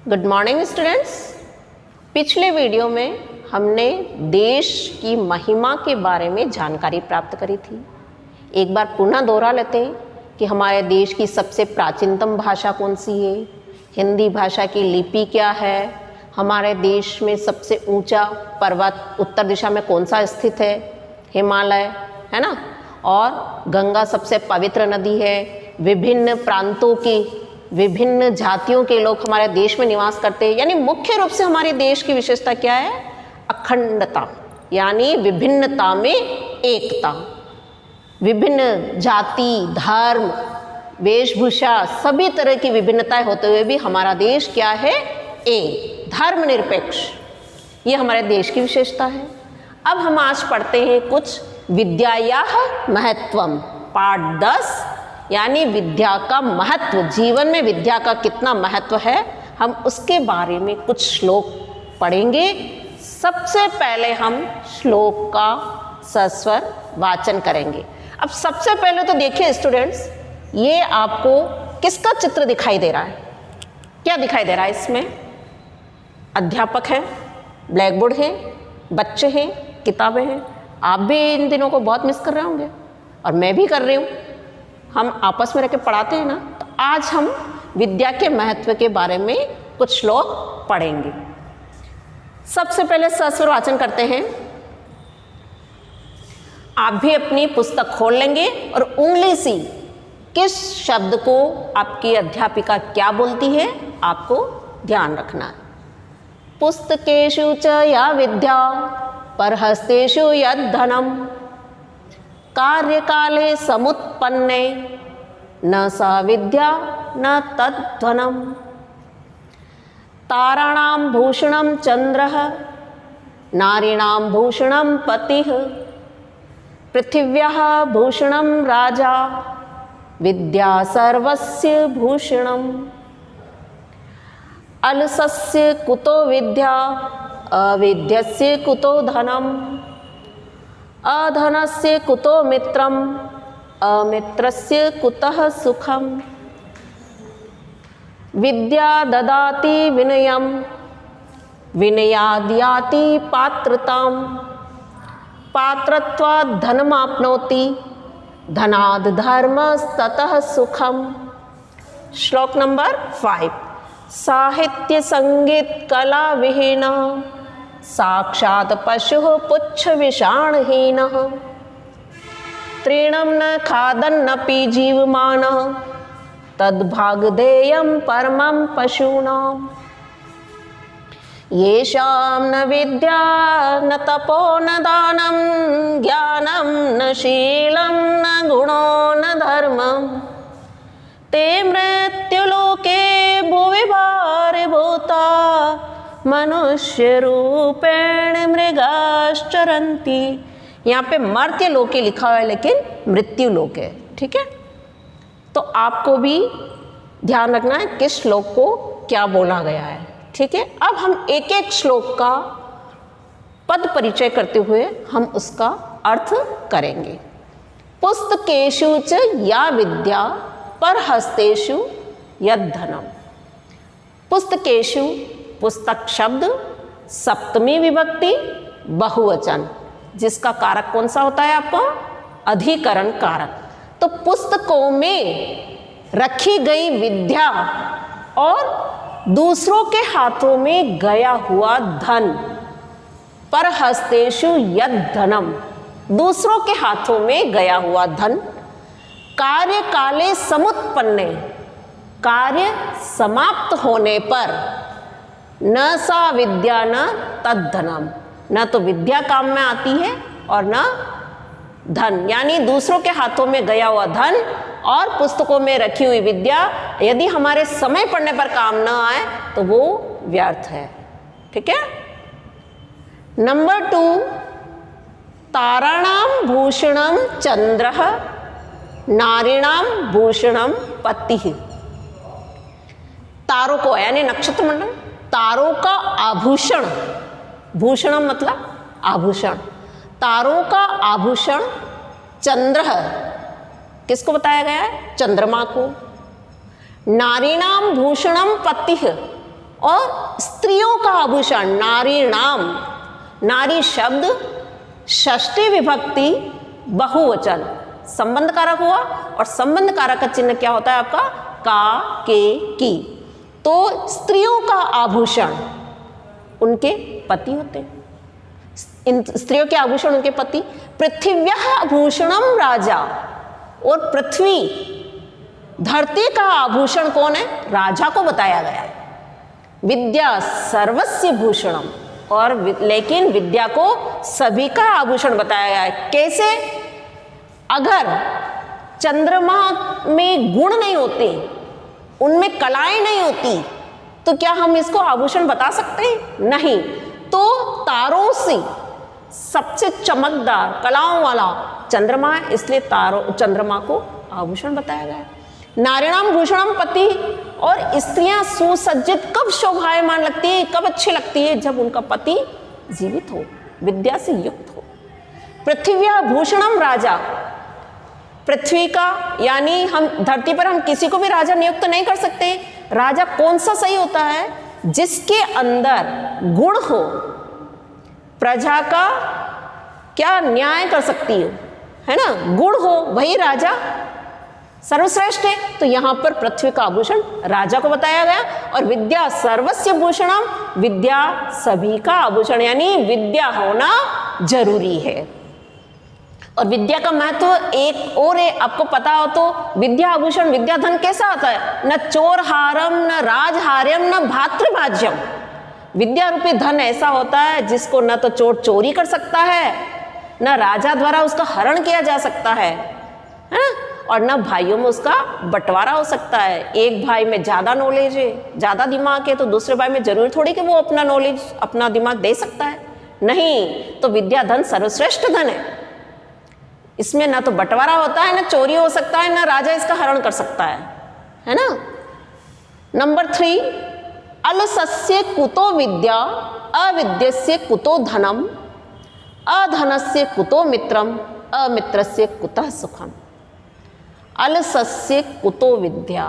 Good morning students. पिछले video में हमने देश की महिमा के बारे में जानकारी प्राप्त करी थी। एक बार पुनः दोहरा लेते हैं कि हमारे देश की सबसे प्राचीनतम भाषा कौन सी है, हिंदी भाषा की लिपि क्या है, हमारे देश में सबसे ऊंचा पर्वत उत्तर दिशा में कौन सा स्थित है, हिमालय है ना, और गंगा सबसे पवित्र नदी है। विभिन्न प्रांतों की विभिन्न जातियों के लोग हमारे देश में निवास करते हैं। यानी मुख्य रूप से हमारे देश की विशेषता क्या है? अखंडता, यानी विभिन्नता में एकता। विभिन्न जाति, धर्म, वेशभूषा, सभी तरह की विभिन्नताएं होते हुए भी हमारा देश क्या है? एक धर्मनिरपेक्ष। ये हमारे देश की विशेषता है। अब हम आज पढ़ते हैं कुछ विद्यायाः महत्वम, पाठ 10, यानी विद्या का महत्व। जीवन में विद्या का कितना महत्व है, हम उसके बारे में कुछ श्लोक पढ़ेंगे। सबसे पहले हम श्लोक का सस्वर वाचन करेंगे। अब सबसे पहले तो देखिए स्टूडेंट्स, ये आपको किसका चित्र दिखाई दे रहा है? क्या दिखाई दे रहा है इसमें? अध्यापक है, ब्लैक बोर्ड है, बच्चे हैं, किताबें हैं। आप भी इन दिनों को बहुत मिस कर रहे होंगे और मैं भी कर रही हूँ। हम आपस में रह के पढ़ाते हैं ना, तो आज हम विद्या के महत्व के बारे में कुछ श्लोक पढ़ेंगे। सबसे पहले सस्वर वाचन करते हैं। आप भी अपनी पुस्तक खोल लेंगे और उंगली से किस शब्द को आपकी अध्यापिका क्या बोलती है आपको ध्यान रखना है। पुस्तकेषु च या विद्या परहस्तेषु यद्धनम कार्यकाले समुत्पन्ने न सा विद्या न तद्धनम। ताराणां भूषणं चंद्रः नारीणां भूषणं पतिः पृथिव्याः भूषणं राजा विद्या सर्वस्य भूषणम्। अलसस्य कुतो विद्या अविद्यस्य कुतो धनम् अधनस्य कुतो मित्रम् अमित्रस्य कुतः सुखम्। विद्या ददाति विनयम् विनयाद् याति पात्रताम् पात्रत्वात् धनमाप्नोति धनाद् धर्मस्ततः सुखम्। श्लोक नंबर 5। साहित्य संगीत कला विहीनः साक्षात् पशुः पुच्छ विषाणहीनः तृणं न खादन्नपि जीवमानः तद्भागधेयं परमं पशूनाम्। येषां न विद्या न तपो न दानं ज्ञानं न शीलं न गुणो न धर्मं ते मृत्युलोके भुवि भारभूता मनुष्य रूपेण मृगाश्चरन्ति। यहाँ पे मर्त्य लोके लिखा हुआ है लेकिन मृत्यु लोक है, ठीक है। तो आपको भी ध्यान रखना है किस श्लोक को क्या बोला गया है, ठीक है। अब हम एक एक श्लोक का पद परिचय करते हुए हम उसका अर्थ करेंगे। पुस्तकेषु च या विद्या परहस्तेषु यद्धनम। पुस्तकेषु, पुस्तक शब्द सप्तमी विभक्ति बहुवचन, जिसका कारक कौन सा होता है आपको? अधिकरण कारक। तो पुस्तकों में रखी गई विद्या और दूसरों के हाथों में गया हुआ धन। परहस्तेषु यद्धनम, दूसरों के हाथों में गया हुआ धन। कार्य काले समुत्पन्ने, कार्य समाप्त होने पर न सा विद्या न तद्धनम, न तो विद्या काम में आती है और न धन, यानी दूसरों के हाथों में गया हुआ धन और पुस्तकों में रखी हुई विद्या यदि हमारे समय पड़ने पर काम न आए तो वो व्यर्थ है, ठीक है। नंबर 2, ताराणां भूषणं चंद्रः नारीणां भूषणं पतिः। तारों को यानी नक्षत्र मंडल, तारों का आभूषण, भूषणम मतलब आभूषण, तारों का आभूषण चंद्र, किसको बताया गया है? चंद्रमा को। नारीणाम भूषणम पतिः, और स्त्रियों का आभूषण नारीणाम, नारी शब्द षष्ठी विभक्ति बहुवचन संबंध कारक हुआ, और संबंध कारक का चिन्ह क्या होता है आपका? का, के, की। तो स्त्रियों का आभूषण उनके पति होते हैं, इन स्त्रियों के आभूषण उनके पति। पृथिव्याः आभूषणम राजा, और पृथ्वी धरती का आभूषण कौन है? राजा को बताया गया है। विद्या सर्वस्य भूषणम, और लेकिन विद्या को सभी का आभूषण बताया गया है। कैसे? अगर चंद्रमा में गुण नहीं होते, उनमें कलाएं नहीं होती, तो क्या हम इसको आभूषण बता सकते हैं? नहीं। तो तारों से सबसे चमकदार कलाओं वाला चंद्रमा है, इसलिए चंद्रमा को आभूषण बताया गया है। नारीणाम भूषणम पति, और स्त्रियां सुसज्जित कब शोभायमान लगती है, कब अच्छी लगती है? जब उनका पति जीवित हो, विद्या से युक्त हो। पृथिव्या भूषणम राजा, पृथ्वी का यानी हम धरती पर हम किसी को भी राजा नियुक्त नहीं कर सकते। राजा कौन सा सही होता है? जिसके अंदर गुण हो, प्रजा का क्या न्याय कर सकती है ना, गुण हो, वही राजा सर्वश्रेष्ठ है। तो यहाँ पर पृथ्वी का आभूषण राजा को बताया गया। और विद्या सर्वस्य भूषणम, विद्या सभी का आभूषण, यानी विद्या होना जरूरी है। और विद्या का महत्व एक और है, आपको पता हो तो, विद्या आभूषण विद्या धन कैसा आता है? न चोरहारम, न राजहार्यम, न भातृभाज्यम। विद्या रूपी धन ऐसा होता है जिसको न तो चोर चोरी कर सकता है, न राजा द्वारा उसका हरण किया जा सकता है, और न भाइयों में उसका बंटवारा हो सकता है। एक भाई में ज़्यादा नॉलेज है, ज़्यादा दिमाग है, तो दूसरे भाई में जरूरी थोड़ी कि वो अपना नॉलेज, अपना दिमाग दे सकता है। नहीं, तो विद्या धन सर्वश्रेष्ठ धन है। इसमें ना तो बंटवारा होता है, ना चोरी हो सकता है, ना राजा इसका हरण कर सकता है ना। नंबर 3, अलसस्य कुतो विद्या, अविद्यस्य कुतो धनम, अधनस्य कुतो मित्रम, अमित्रस्य कुतः सुखम। अलसस्य कुतो विद्या,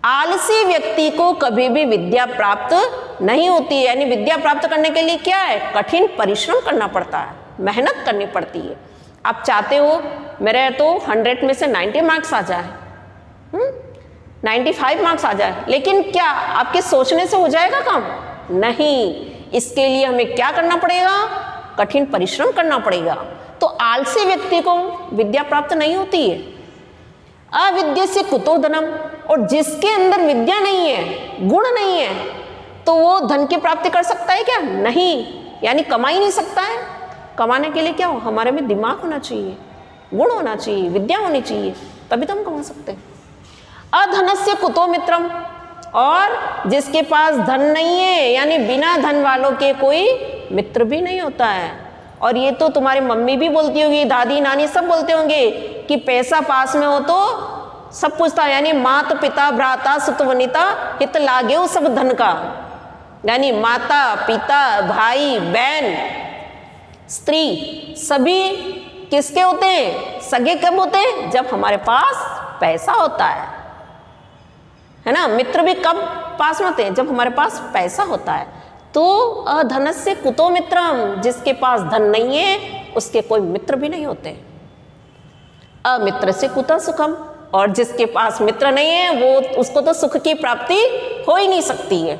आलसी व्यक्ति को कभी भी विद्या प्राप्त नहीं होती है। यानी विद्या प्राप्त करने के लिए क्या है? कठिन परिश्रम करना पड़ता है, मेहनत करनी पड़ती है। आप चाहते हो मेरे तो 100 में से 90 मार्क्स आ जाए, 95 मार्क्स आ जाए, लेकिन क्या आपके सोचने से हो जाएगा काम? नहीं। इसके लिए हमें क्या करना पड़ेगा? कठिन परिश्रम करना पड़ेगा। तो आलसी व्यक्ति को विद्या प्राप्त नहीं होती है। अविद्या से कुतो धनम, और जिसके अंदर विद्या नहीं है, गुण नहीं है, तो वो धन की प्राप्ति कर सकता है क्या? नहीं, यानी कमा ही नहीं सकता है। कमाने के लिए क्या हो? हमारे में दिमाग होना चाहिए, गुण होना चाहिए, विद्या होनी चाहिए, तभी तो हम कमा सकते हैं। अधनस्य कुतो मित्रम, और जिसके पास धन नहीं है, यानी बिना धन वालों के कोई मित्र भी नहीं होता है। और ये तो तुम्हारी मम्मी भी बोलती होगी, दादी नानी सब बोलते होंगे कि पैसा पास में हो तो सब कुछ था, यानी मात पिता भ्राता सुत वनिता हित लागे सब धन का। यानी माता पिता भाई बहन स्त्री सभी किसके होते हैं? सगे कब होते हैं? जब हमारे पास पैसा होता है ना। मित्र भी कब पास में होते हैं? जब हमारे पास पैसा होता है। तो अधनस्य कुतो मित्रम, जिसके पास धन नहीं है उसके कोई मित्र भी नहीं होते। अमित्र से कुतः सुखम, और जिसके पास मित्र नहीं है वो उसको तो सुख की प्राप्ति हो ही नहीं सकती है।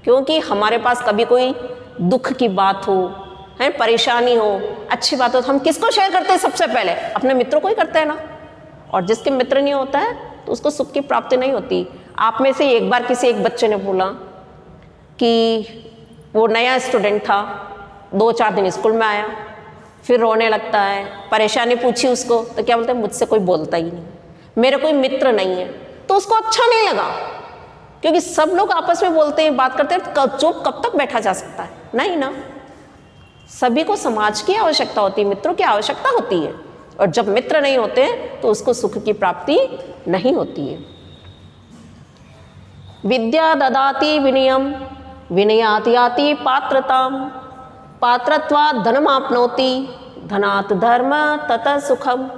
क्योंकि हमारे पास कभी कोई दुख की बात हो, है परेशानी हो, अच्छी बात हो, तो हम किसको शेयर करते हैं? सबसे पहले अपने मित्रों को ही करते हैं ना। और जिसके मित्र नहीं होता है तो उसको सुख की प्राप्ति नहीं होती। आप में से एक बार किसी एक बच्चे ने बोला कि वो नया स्टूडेंट था, 2-4 दिन स्कूल में आया, फिर रोने लगता है, परेशानी पूछी उसको तो क्या बोलते हैं? मुझसे कोई बोलता ही नहीं, मेरे कोई मित्र नहीं है। तो उसको अच्छा नहीं लगा, क्योंकि सब लोग आपस में बोलते हैं, बात करते हैं, चुप कब तक बैठा जा सकता है? नहीं ना। सभी को समाज की आवश्यकता होती है, मित्रों की आवश्यकता होती है। और जब मित्र नहीं होते तो उसको सुख की प्राप्ति नहीं होती है। विद्या ददाति विनयम, विनयात याति पात्रताम, पात्रत्वात् धनमाप्नोति, धनात् धर्म ततः सुखम।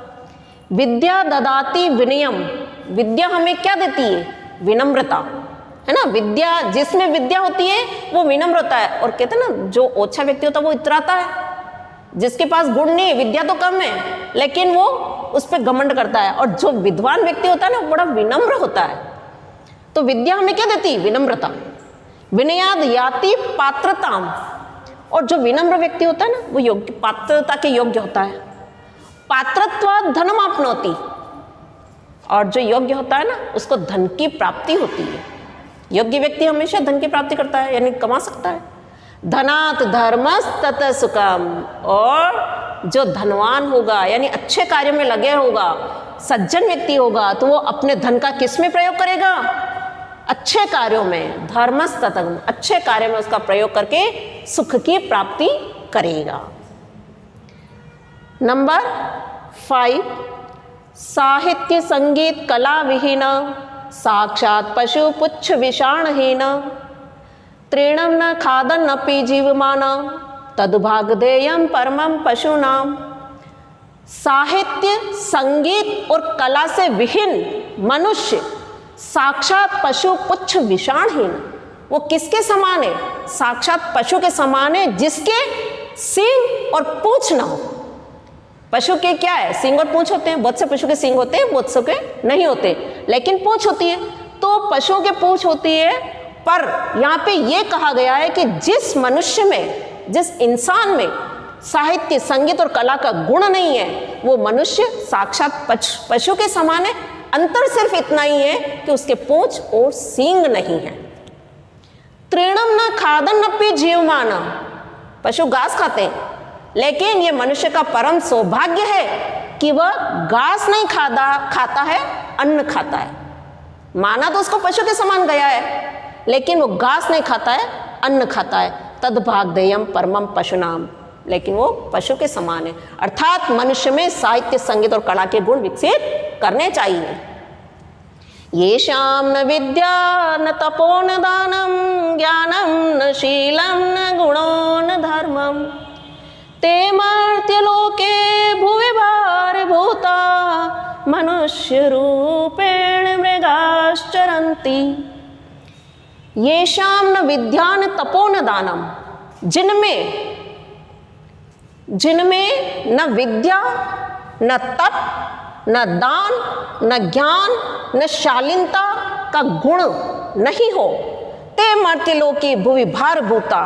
विद्या ददाति विनयम, विद्या हमें क्या देती है? विनम्रता। है ना। विद्या, जिसमें विद्या होती है वो विनम्र होता है। और कहते हैं ना, जो ओछा व्यक्ति होता है वो इतराता है, जिसके पास गुण नहीं है, विद्या तो कम है, लेकिन वो उस पर घमंड करता है। और जो विद्वान व्यक्ति होता है ना, वो बड़ा विनम्र होता है। तो विद्या हमें क्या देती है? विनम्रता। विनयाद याति पात्रताम। और जो विनम्र व्यक्ति होता है ना, वो योग्य, पात्रता के योग्य होता है। पात्रत्वात् धनम आपनोति। और जो योग्य होता है ना, उसको धन की प्राप्ति होती है। योग्य व्यक्ति हमेशा धन की प्राप्ति करता है, यानी कमा सकता है। धनात् धर्मस् तत सुखम। और जो धनवान होगा, यानी अच्छे कार्य में लगे होगा, सज्जन व्यक्ति होगा, तो वो अपने धन का किस में प्रयोग करेगा? अच्छे कार्यों में। धर्मस् ततम, अच्छे कार्य में उसका प्रयोग करके सुख की प्राप्ति करेगा। नंबर 5, साहित्य संगीत कला विहीन साक्षात पशु पुच्छ विषाणहीन तृणम न खादन अपि जीवमान तदुभागधेयम परमम पशुनाम। साहित्य, संगीत और कला से विहीन मनुष्य साक्षात पशु पुच्छ विषाणहीन। वो किसके समान है? साक्षात पशु के समान है, जिसके सींग और पूंछ ना हो। पशु के क्या है? सींग और पूंछ होते हैं। बहुत से पशु के सींग होते हैं, बहुत से के नहीं होते, लेकिन पूंछ होती है। तो पशुओं के पूंछ होती है, पर यहाँ पे ये कहा गया है कि जिस मनुष्य में, जिस इंसान में साहित्य, संगीत और कला का गुण नहीं है, वो मनुष्य साक्षात पशु के समान है। अंतर सिर्फ इतना ही है कि उसके पूंछ और सींग नहीं है। तृणम न खादन अपि जीवमान। पशु घास खाते हैं, लेकिन ये मनुष्य का परम सौभाग्य है कि वह घास नहीं खाता है, अन्न खाता है। माना तो उसको पशु के समान गया है, लेकिन वो घास नहीं खाता है, अन्न खाता है। तद्भागधेयम परमम पशुनाम। लेकिन वो पशु के समान है। अर्थात मनुष्य में साहित्य, संगीत और कला के गुण विकसित करने चाहिए। येषां न विद्या न तपो न दानं ज्ञानं न शीलं न गुणो न धर्मं ते मर्त्यलोके भुवि भारभूता मनुष्य रूपेण मृगाश्चरन्ति। येषां न विद्या न तपो न दानम। जिनमें न विद्या, न तप, न दान, न ज्ञान, न शालीनता का गुण नहीं हो, ते मर्त्यलोकी भुवि भारभूता।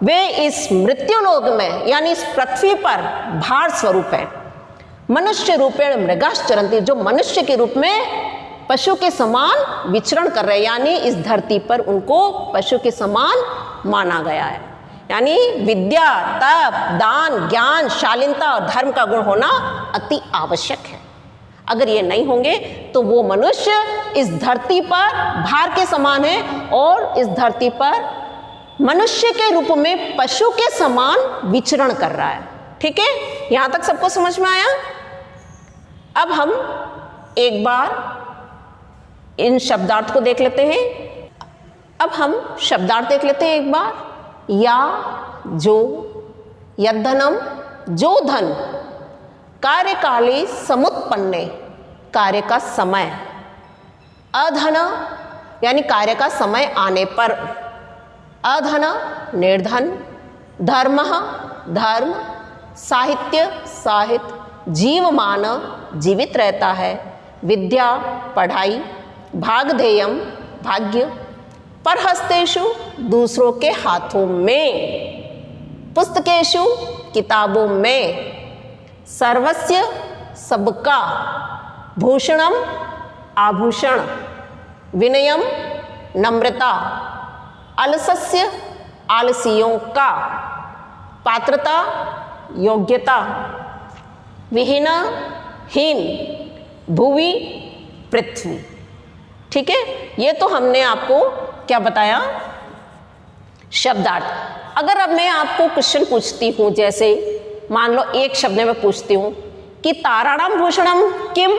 वे इस मृत्युलोक में, यानी इस पृथ्वी पर भार स्वरूप है। मनुष्य रूपेण मृगाश्चरन्ति। जो मनुष्य के रूप में पशु के समान विचरण कर रहे हैं, यानी इस धरती पर उनको पशु के समान माना गया है। यानी विद्या, तप, दान, ज्ञान, शालीनता और धर्म का गुण होना अति आवश्यक है। अगर ये नहीं होंगे तो वो मनुष्य इस धरती पर भार के समान है, और इस धरती पर मनुष्य के रूप में पशु के समान विचरण कर रहा है। ठीक है, यहां तक सबको समझ में आया? अब हम एक बार इन शब्दार्थ को देख लेते हैं। अब हम शब्दार्थ देख लेते हैं एक बार। या, जो, यद्धनम, जो धन, कार्यकाले समुत्पन्ने, कार्य का समय, अधन यानी कार्य का समय आने पर, अधन निर्धन, धर्म धर्म, साहित्य साहित्य, जीवमान जीवित रहता है, विद्या पढ़ाई, भागधेयम भाग्य, परहस्तेषु दूसरों के हाथों में, पुस्तकेषु किताबों में, सर्वस्य सबका, भूषणम आभूषण, विनयम नम्रता, अलसस्य आलसियों का, पात्रता योग्यता, विहीन हीन, भुवि पृथ्वी। ठीक है, ये तो हमने आपको क्या बताया? शब्दार्थ। अगर अब मैं आपको क्वेश्चन पूछती हूँ, जैसे मान लो एक शब्द में पूछती हूँ कि ताराणाम भूषणम किम,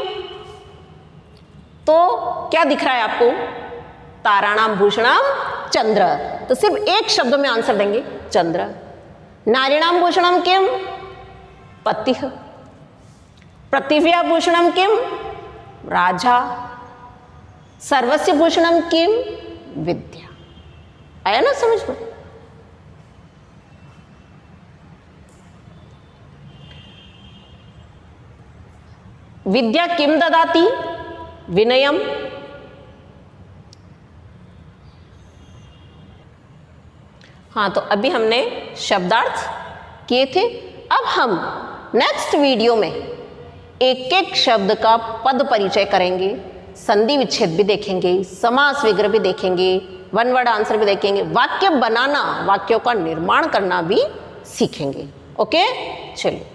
तो क्या दिख रहा है आपको? ताराणाम भूषणम चंद्र। तो सिर्फ एक शब्द में आंसर देंगे, चंद्र। नारीणाम भूषणम किम, पतिः। पृथिव्या भूषणम किम, राजा। सर्वस्य भूषणम किम, विद्या। आया ना समझ में? विद्या किम ददाति? विनयम। हाँ, तो अभी हमने शब्दार्थ किए थे। अब हम नेक्स्ट वीडियो में एक एक शब्द का पद परिचय करेंगे, संधि विच्छेद भी देखेंगे, समास विग्रह भी देखेंगे, वन वर्ड आंसर भी देखेंगे, वाक्य बनाना, वाक्यों का निर्माण करना भी सीखेंगे। ओके, चलिए।